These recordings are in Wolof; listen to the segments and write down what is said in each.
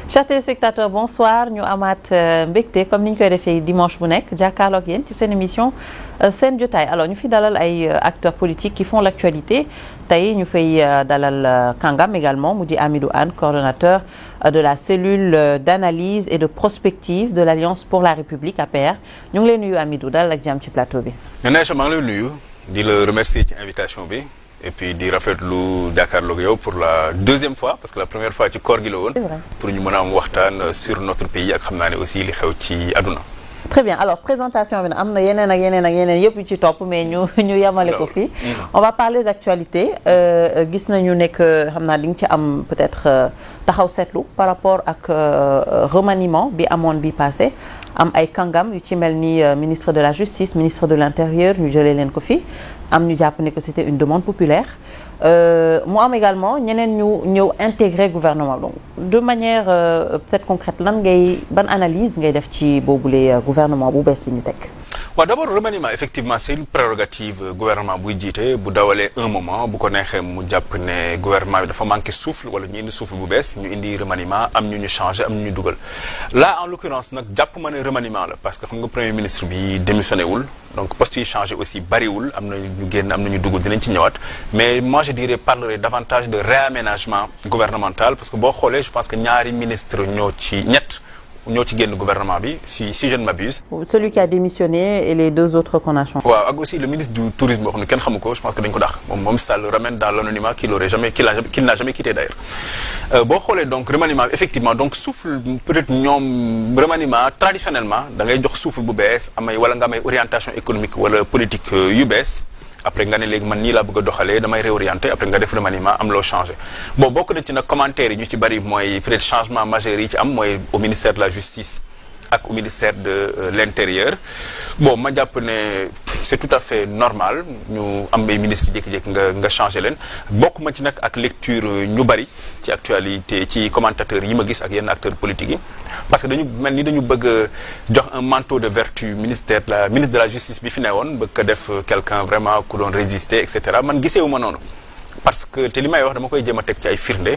Chers téléspectateurs, bonsoir ñu amaat mbégte comme ni ñu koy defee dimanche bu nekk jàkkaarloog yéen ci seen émission seen jotaay alors ñu fi dalal ay acteurs politiques qui font l'actualité tey ñu fay dalal kàngam également mu di Hamidou Hann coordonnateur de la cellule d'analyse et de prospective de l'Alliance pour la République APR ñu ngi lay nuyu Hamidou dalal ak jàmm ci plateau bi. Naïcha maa ngi lay nuyu di la remercier ci invitation bi. Et puis di rafetlu jàkkaarloog yow pour la deuxième fois parce que la première fois ci koor gi la woon. Pour ñu mën a am waxtaan sur notre pays ak xam naa ne aussi li xew ci àdduna. Très bien alors présentation bi nag am na yeneen ak yeneen ak yeneen yëpp yu ci topp mais ñu yemale ko fii. On va parler d'actualité gis nañu nekk xam naa di nga ci am peut-être taxaw seetlu par rapport ak remaniement bi amoon bi passé am ay kàngam yu ci mel ni ministre de la justice ministre de l'intérieur ñu jëlee leen ko fii. am ñu jàpp ne que c'était une demande populaire mu am également ñeneen ñu ñëw intégrer gouvernement donc de manière peut-être concrète ban analyse ngay def ci boobule gouvernement bu bees yi ñu teg. waaw d'abord remaniement effectivement c'est une prérogative gouvernement buy jiite bu dawalee un moment bu ko neexee mu jàpp ne gouvernement bi dafa manqué souffle wala ñu indi souffle bu bees ñu indi remaniement am ñu changé am ñu dugal là en l'occurrence nag jàpp ma ne remaniement la parce que xam nga premier ministre bi démissionné wul donc poste yi changé aussi bariwul am na ñu génn am na ñu dugg dinañ ci ñëwaat mais moi je dirais parlerai davantage de réaménagement gouvernemental parce que boo xoolee je pense que ñaari ministre ñoo ci génn gouvernement bi si je ne m'abuse. Celui qui a démissionné et les deux autres qu'on a changé. waaw ak aussi le ministre du tourisme boo xam ne kenn xamu ko je pense que dañ ko dàq moom ça le ramène dans l'anonymat qu'il n'a jamais quitté d'ailleurs boo xoolee donc remaniement effectivement donc souffle peut-être ñoom remaniement traditionnellement da ngay jox souffle bu bees wala nga amay orientation économique wala politique yu bees. après nga ne léegi man nii laa bëgg a doxalee damay réorienter après nga def remaniement am loo changé bon bokk na ci nag commentaires yi ñu ci bari mooy peut-être changement majeur yi ci am mooy au ministère de la justice ak au ministère de l'intérieur bon ma jàpp ne c'est tout à fait normal ñu am ay ministres jékki-jékki nga changé leen bokk ma ci nag ak lecture ñu bari ci actualité ci commentateurs yi ma gis ak yenn acteurs politiques yi parce que dañu mel ni dañu bëgg jox un manteau de vertu ministre de la justice bi fi newoon bëgg ko def quelqu'un vraiment ku doon résister et cetera man giseewu ma noonu parce que te li may wax dama koy jéem a teg ci ay firnde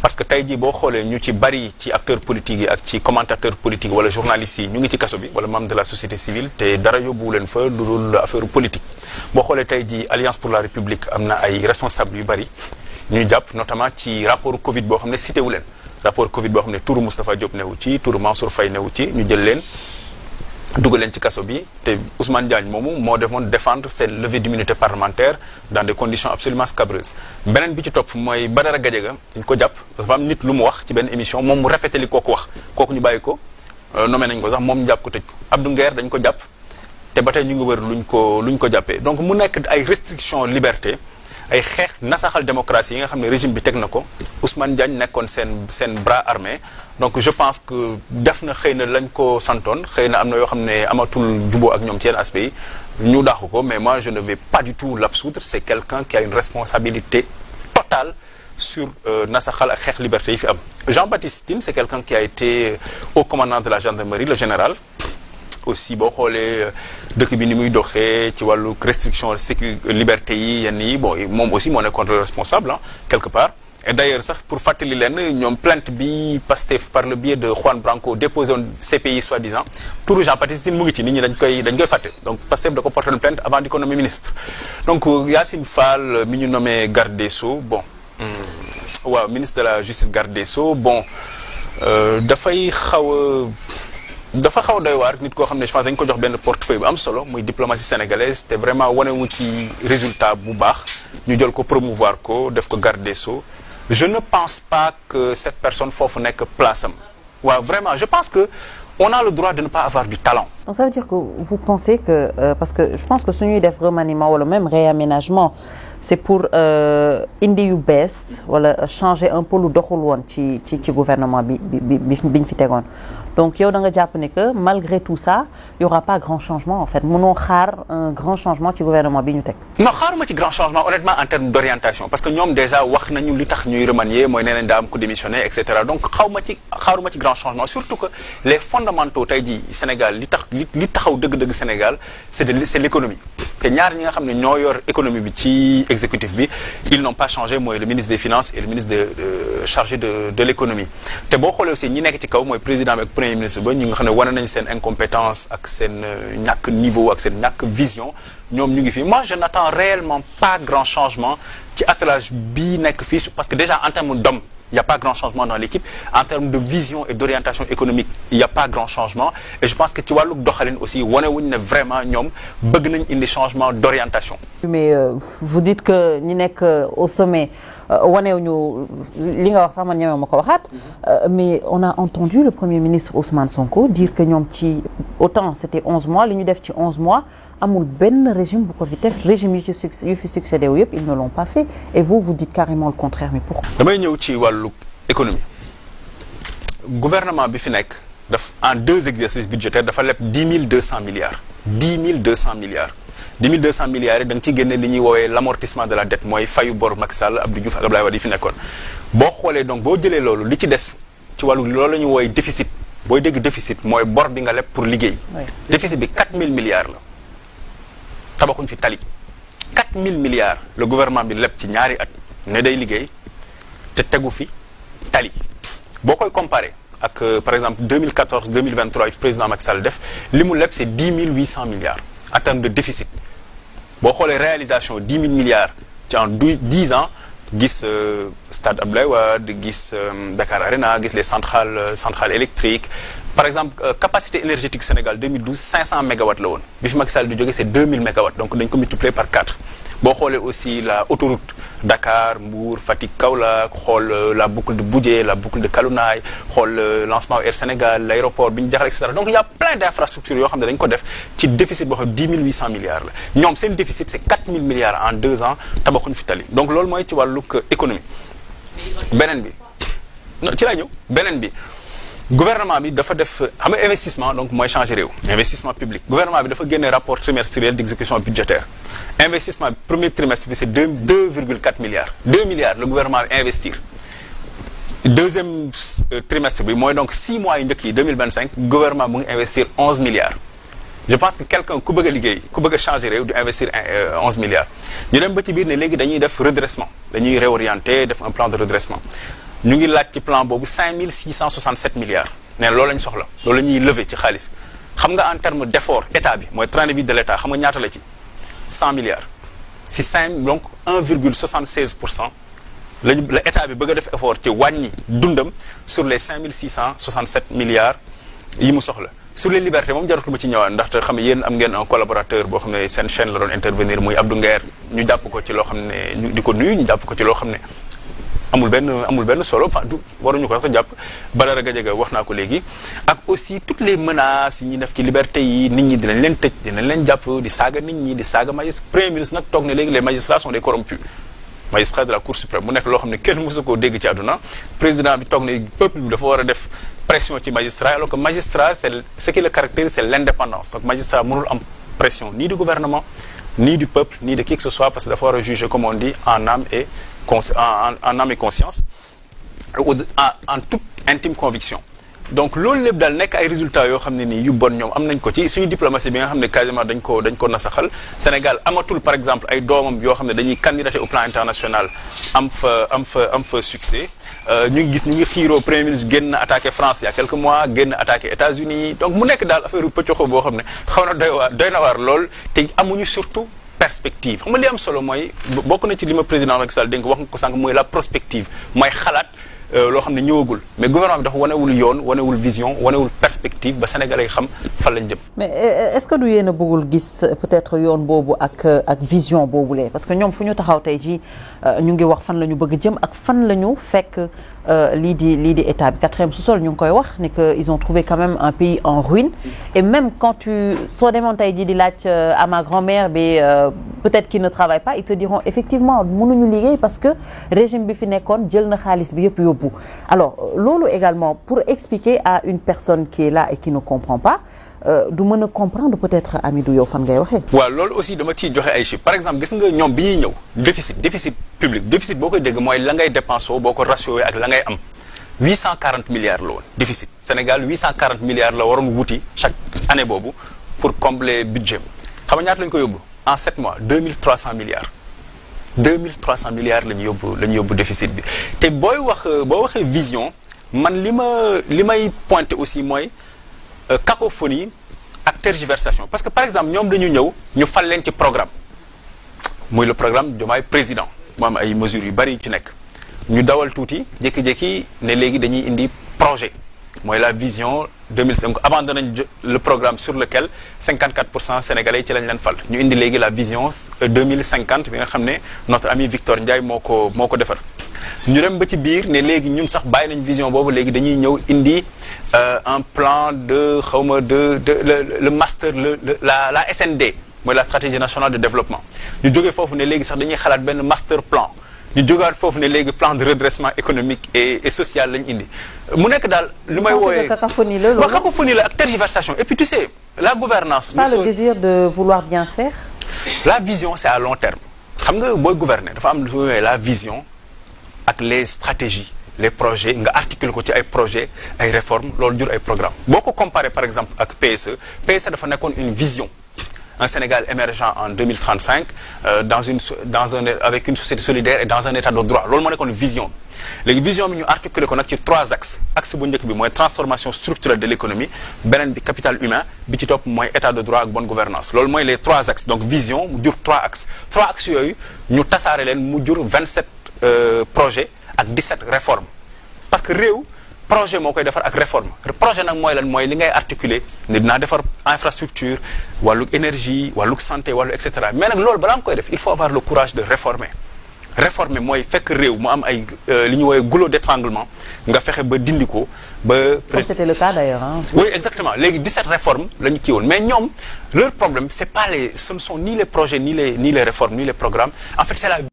parce que tey jii boo xoolee ñu ci bari ci acteurs politiques yi ak ci commentateurs politiques wala journalistes yi ñu ngi ci kaso bi wala membre de la société civile te dara yóbbuwu leen fa lu dul affaire politique boo xoolee tey jii Alliance pour la République am na ay responsables yu bari ñuy jàpp notamment ci rapport Covid boo xam ne cité wu leen rapport Covid boo xam ne turu Moustapha Diop newu ci turu Mansour Faye newu ci ñu jël leen dugal leen ci kaso bi te Ousmane Diagne moomu moo defoon défendre seen levée d'immunité parlementaire dans des conditions absolument scabreuses beneen bi ci topp mooy Badara Gadiaga dañ ko jàpp parce que am nit lu mu wax ci benn émission moom mu répété li kooku wax kooku ñu bàyyi ko nommé nañ ko sax moom ñu jàpp ko tëj ko Abdou Nguer dañ ko jàpp te ba tey ñu ngi wër luñ ko jàppee donc mu nekk ay restrictions liberté ay xeex nasaxal démocratie yi nga xam ne régime bi teg na ko Ousmane Diagne nekkoon seen bras armé donc je pense que def na xëy na lañ ko santoon xëy na am na yoo xam ne amatul juboo ak ñoom ci yenn aspects yi ñu dàq ko mais moi je ne vais pas du tout l'absoudre c'est quelqu'un qui a une responsabilité totale sur nasaxal ak xeex liberté yi fi am Jean-Baptiste Tine c'est quelqu'un qui a été haut commandant de la gendarmerie le général aussi boo xoolee dëkk bi ni muy doxee ci wàllu restriction liberté yi yenn yi bon moom aussi moo nekkoon responsable quelque part et d'ailleurs sax pour fàttali leen ñoom plainte bi Pastef par le biais de Juan Branco déposé woon CPI soi-disant turu Jean-Baptiste Tine mu ngi ci nit ñi dañ koy fàtte donc Pastef da ko porté une plainte avant di ko nommer ministre donc Yacine Fall mi ñu nommé garde des Sceaux bon waaw ministre de la justice garde des Sceaux bon dafay dafa xaw a doy waar nit koo xam ne je pense dañu ko jox benn portefeuille bu am solo muy diplomatie sénégalaise te vraiment wanewu ci résultat bu baax ñu jël ko promouvoir ko def ko garde des Sceaux je ne pense pas que cette personne foofu nekk place am waaw vraiment je pense que on a le droit de ne pas avoir du talent. Donc ça veut dire que vous pensez que parce que je pense que suñuy def remaniement wala même réaménagement c'est pour indi yu bees wala changer un peu lu doxul woon ci gouvernement bi ñu fi tegoon donc yow da nga jàpp ne que malgré tout ça il y aura pas grand changement en fait mënoo xaar un grand changement ci gouvernement bi ñu teg. non xaaruma ci grand changement honnêtement en termes d'orientation parce que ñoom déjà wax nañu li tax ñuy remanier mooy nee nañ daa am ku démissionner et cetera donc xaaruma ci grand changement surtout que les fondamentaux tey jii Sénégal li taxaw dëgg-dëgg Sénégal c'est l'économie te ñaar ñi nga xam ne ñoo yor économie bi ci exécutif bi ils n'ont pas changé mooy le ministre des finances et le ministre chargé de l'économie te boo xoolee aussi ñi nekk ci kaw mooy président bi ak premier ministre ba ñi nga xam ne wane nañ seen incompétence ak seen ñàkk niveau ak seen ñàkk vision ñoom ñu ngi fi moi je n'attends réellement pas grand changement ci attelage bii nekk fii parce que déjà en termes d'hommes il n'y a pas grand changement dans l'équipe en termes de vision et d'orientation économique il n'y a pas grand changement et je pense que ci wàllu doxalin aussi wanewuñ ne vraiment ñoom bëgg nañ indi changement d'orientation. mais vous dites que ñi nekk au sommet wanewuñu li nga wax sax man ñeme ma ko waxaat mais on a entendu le premier ministre Ousmane Sonko dire que ñoom ci autant c'était 11 mois li ñu def ci 11 mois. amul benn régime bu ko fi def régime yu fi succédé wu yëpp ils ne l'ont pas fait et vous dites carrément le contraire mais pourquoi. damay ñëw ci wàllu économie gouvernement bi fi nekk daf en 2 exercices budgétaires dafa leb 10 200 milliards. 10 200 milliards 10 200 milliards yi da nga ciy génne li ñuy woowee l'amortissement de la dette mooy fayu bor Macky Sall Abdou Diouf ak Abdoulaye Wade yi fi nekkoon boo xoolee donc boo jëlee loolu li ci des ci wàllu loolu la ñuy woowee déficit booy dégg déficit mooy bor bi nga leb pour liggéey. déficit bi 4000 milliards la. tabaxuñ fi tali 4000 milliards le gouvernement bi leb ci ñaari at ne day liggéey te tegu fi tali boo koy comparer ak par exemple 2014 2023 yi président Macky Sall def li mu leb c'est 10 800 milliards en termes de déficit boo xoolee réalisation 10 000 milliards ci en 10 ans gis stade Abdoulaye Wade gis Dakar Arena gis les centrales électriques par exemple capacité énergétique Sénégal 2012 500 mégawatts la woon bi fi Macky Sall di jógee c'est 2000 mégawatts donc dañ ko multiplier par 4 boo xoolee aussi la autoroute Dakar Mbour Fatick Kaolack xool la boucle de Bouddié la boucle de Kalounaye xool lancement Air Sénégal l'aéroport bi ñu jaxal et cetera donc il y a plein d'infrastructures yoo xam ne dañ ko def ci déficit boo xam 10 800 milliards la ñoom seen déficit c'est 4000 milliards en 2 ans tabaxuñ fi tali donc loolu mooy ci wàllug économie beneen bi ci laa ñëw beneen bi gouvernement bi dafa def xam nga investissement donc mooy changer réew investissement public gouvernement bi dafa génne rapport trimestriel d'exécution budgétaire investissement bi premier trimestre bi c'est 2,4 milliards 2 milliards le gouvernement bi investir deuxième trimestre bi mooy donc 6 mois yu njëkk yi 2025 gouvernement mu ngi investir 11 milliards je pense que quelqu'un ku bëgg a liggéey ku bëgg a changer réew du investir 11 milliards ñu dem ba ci biir ne léegi dañuy def redressement dañuy réorienter def un plan de redressement ñu ngi laaj ci plan boobu 5667 milliards nee loolu la ñu soxla loolu la ñuy lever ci xaalis xam nga en terme d'effort état bi mooy train de vie de l'état xam nga ñaata la ci 100 milliards si 5 donc 1,76% la état bi bëgg a def effort ci wàññi dundam sur les 5667 milliards yi mu soxla sur les libertés moom jaratu ma ci ñëwaat ndaxte xam ne yéen am ngeen un collaborateur boo xam ne seen chaîne la doon intervenir muy Abdou Nguer ñu jàpp ko ci loo xam ne ñu di ko nuyu ñu jàpp ko ci loo xam ne amul benn solo enfin du waruñu ko sax jàpp Badara Gadiaga wax naa ko léegi ak aussi toutes les menaces yi ñuy def ci liberté yi nit ñi dinañ leen tëj dinañ leen jàpp di saaga nit ñi di saaga magistrat premier ministre nag toog ne léegi les magistrats sont des corrompus magistrats de la cour suprême mu nekk loo xam ne kenn mësu koo dégg ci àdduna président bi toog ne peuple bi dafa war a def pression ci magistrat alors que magistrat c'est ce qui le caractérise c'est l'indépendance donc magistrat mënul am pression ni du gouvernement ni du peuple ni de qui que ce soit parce que dafa war a juger comme on dit en âme et conscience en toute intime conviction donc loolu lépp daal nekk ay résultats yoo xam ne nii yu bon ñoom am nañ ko ci suñu diplomatie bi nga xam ne quasiment dañ ko nasaxal Sénégal amatul par exemple ay doomam yoo xam ne dañuy candidater au plan international am fa succès ñu ngi gis ñu ngi xiiroo premier ministre génn na attaqué France il y a quelques mois génn attaqué États-Unis donc mu nekk daal affaire yu pëccoxo boo xam ne xaw na doy na waar lool te amuñu surtout perspective xam nga li am solo mooy bokk na ci li ma président Macky Sall dénk wax nga ko sànq mooy la prospective mooy xalaat loo xam ne ñëwagul mais gouvernement bi dafa wanewul yoon wanewul vision wanewul perspective ba Sénégalais yi xam fan lañ jëm. mais est-ce que du yéen a bëggul gis peut-être yoon boobu ak vision boobulee parce que ñoom fu ñu taxaw tey jii ñu ngi wax fan la ñu bëgg jëm ak fan la ñu fekk lii di état bi quatrième sous-sol ñu ngi koy wax ne que ils ont trouvé quand même un pays en ruine et même quand soo demoon tey jii di laaj à ma grand-mère bi peut-être qu'ils ne travaillent pas ils te diront effectivement mënuñu liggéey parce que régime bi fi nekkoon jël na xaalis bi yëpp yóbbu alors loolu également pour expliquer à une personne qui est là et qui ne comprend pas du mën a comprendre peut-être Amidou yow fan ngay waxee. waaw loolu aussi dama ciy joxe ay chiffres par exemple gis nga ñoom bi ñuy ñëw déficit public déficit boo koy dégg mooy la ngay dépensé boo ko ratioé ak la ngay am 840 milliards la woon déficit Sénégal 840 milliards la waroon wuti chaque année boobu pour combler budget xam nga ñaata lañ ko yóbbu en 7 mois 2300 milliards 2300 milliards la ñu yóbbu déficit bi te boo waxee vision man li may pointer aussi mooy cacophonie ak tergiversation parce que par exemple ñoom dañu ñëw ñu fal leen ci programme muy le programme Diomaye président mu am ay mesures yu bari ci nekk ñu dawal tuuti jékki-jékki ne léegi dañuy indi projet mooy la vision 2005 abandonné nañ le programme sur lequel 54% sénégalais ci lañ leen fal ñu indi léegi la vision 2050 bi nga xam ne notre ami Victor Ndiaye moo ko defar ñu dem ba ci biir ne léegi ñun sax bàyyi nañ vision boobu léegi dañuy ñëw indi un plan de xawma le master la SND mooy la stratégie nationale de développement ñu jógee foofu ne léegi sax dañuy xalaat benn master plan ñu jógaat foofu ne léegi plan de redressement économique et social lañ indi mu nekk daal lu may wooyee cacophonie la ak tergiversation et puis tu sais la gouvernance pas le désir de vouloir bien faire la vision c'est à long terme xam nga booy gouverner dafa am lu wooyee la vision ak les stratégies les projets nga articuler ko ci ay projets ay réformes loolu jur ay programmes boo ko comparé par exemple ak PSE dafa nekkoon une vision un Sénégal émergent en 2035 avec une société solidaire et dans un état de droit loolu moo nekkoon vision léegi vision bi ñu articuler ko nag ci 3 axes axe bu njëkk bi mooy transformation structurelle de l'économie beneen bi capital humain bi ci topp mooy état de droit ak bonne gouvernance loolu mooy les 3 axes donc vision mu jur 3 axes yooyu ñu tasaare leen mu jur 27 projets ak 17 réformes parce que réew projet moo koy defar ak réforme projet nag mooy lan mooy li ngay articuler ne dinaa defar infrastructure wàllug énergie wàllug santé wàllu et cetera mais nag loolu balaa nga koy def il faut avoir le courage de réformer mooy fekk réew mu am ay li ñu woowee goulot d'étranglement nga fexe ba dindi ko ba. comme c'était le cas d'ailleurs hein. Oui exactement léegi 17 réformes la ñu kii woon mais ñoom leur problème ce ne sont ni les projets ni les réformes ni les programmes en fait c'est la